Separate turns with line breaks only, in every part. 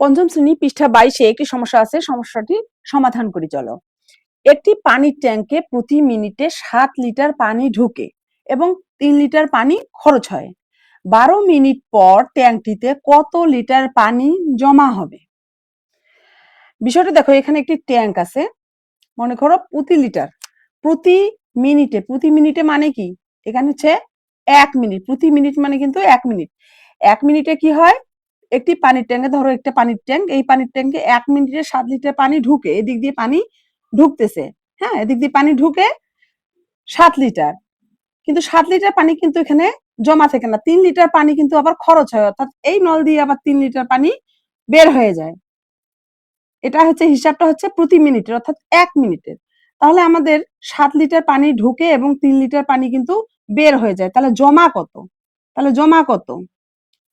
পঞ্চম শ্রেণী পৃষ্ঠা 22-এ একটি সমস্যা আছে, সমস্যাটি সমাধান করি চলো। একটি পানির ট্যাঙ্কে প্রতি মিনিটে 7 লিটার পানি ঢুকে এবং 3 লিটার পানি খরচ হয়। 12 মিনিট পর ট্যাঙ্কটিতে কত লিটার পানি জমা হবে? বিষয়টা দেখো, এখানে একটি ট্যাঙ্ক আছে, মনে করো প্রতি মিনিটে মানে কি, এখানে হচ্ছে 1 মিনিট, প্রতি মিনিট মানে কিন্তু 1 মিনিট। 1 মিনিটে কি হয়, একটি পানির ট্যাঙ্কে, ধরো একটা পানির ট্যাঙ্ক, এই পানির ট্যাঙ্কে 1 মিনিটে 7 লিটার পানি ঢুকে, এদিক দিয়ে পানি ঢুকতেছে, হ্যাঁ, এদিক দিয়ে পানি ঢুকে 7 লিটার, কিন্তু 7 লিটার পানি কিন্তু এখানে জমা থাকে না, 3 লিটার পানি কিন্তু আবার খরচ হয়, অর্থাৎ এই নল দিয়ে আবার 3 লিটার পানি বের হয়ে যায়। এটা হচ্ছে হিসাবটা হচ্ছে প্রতি মিনিটের, অর্থাৎ 1 মিনিটের। তাহলে আমাদের 7 লিটার পানি ঢুকে এবং 3 লিটার পানি কিন্তু বের হয়ে যায়। তাহলে জমা কত?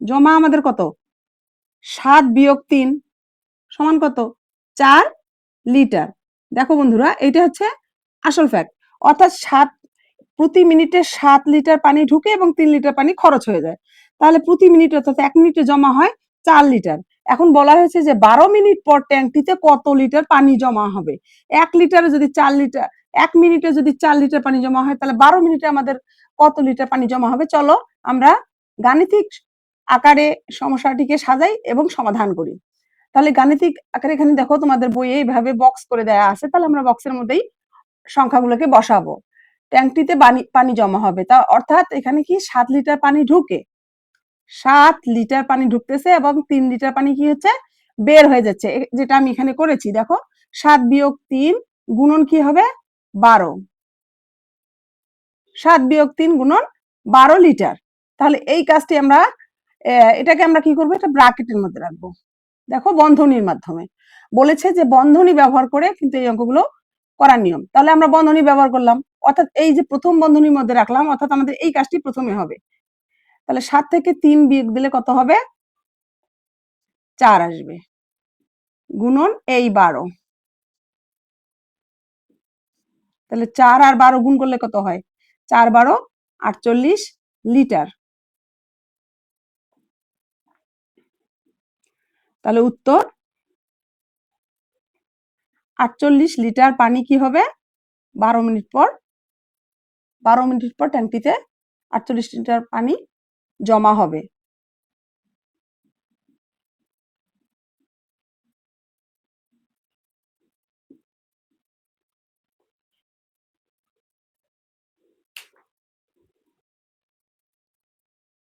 জমা আমাদের কত? 7 বিয়োগ 3 সমান কত? 4 লিটার। দেখো বন্ধুরা, এটা হচ্ছে আসল ফ্যাক্ট, অর্থাৎ প্রতি মিনিটে 7 লিটার পানি ঢুকে এবং 3 লিটার পানি খরচ হয়ে যায়। তাহলে প্রতি মিনিটে, অর্থাৎ 1 মিনিটে জমা হয় 4 লিটার। এখন বলা হয়েছে যে 12 মিনিট পর ট্যাঙ্কটিতে কত লিটার পানি জমা হবে। 1 লিটারে যদি 4 লিটার, 1 মিনিটে যদি 4 লিটার পানি জমা হয়, তাহলে 12 মিনিটে আমাদের কত লিটার পানি জমা হবে? চলো আমরা গাণিতিক আকারে সমস্যাটিকে সাজাই এবং সমাধান করি। তাহলে গাণিতিক আকারে এখানে দেখো, তোমাদের বইয়ে এইভাবে বক্স করে দেয়া আছে, তাহলে আমরা বক্সের মধ্যেই সংখ্যাগুলোকে বসাবো। ট্যাঙ্কটিতে পানি জমা হবে, তা অর্থাৎ এখানে কি 7 লিটার পানি ঢুকে, 7 লিটার পানি ঢুকতেছে এবং 3 লিটার পানি কি হচ্ছে, বের হয়ে যাচ্ছে, যেটা আমি এখানে করেছি। দেখো, 7 বিয়োগ 3 গুণন কি হবে? 12। 7 বিয়োগ 3 গুণন 12 লিটার। তাহলে এই কাজটি আমরা, এটাকে আমরা কি করবো, এটা ব্র্যাকেটের মধ্যে রাখবো। দেখো, বন্ধনীর মাধ্যমে বলেছে যে বন্ধনী ব্যবহার করে কিন্তু এই অঙ্কগুলো করার নিয়ম। তাহলে আমরা বন্ধনী ব্যবহার করলাম, অর্থাৎ এই যে প্রথম বন্ধনীর মধ্যে রাখলাম, অর্থাৎ আমাদের এই কাজটি প্রথমে হবে। তাহলে 7 থেকে 3 বিয়োগ দিলে কত হবে? 4 আসবে, গুণন এই 12। তাহলে 4 আর 12 গুণ করলে কত হয়? 4 12 48 লিটার। তাহলে উত্তর 48 লিটার পানি কি হবে 12 মিনিট পর, 12 মিনিট পর ট্যাঙ্কিতে 48 লিটার পানি জমা হবে।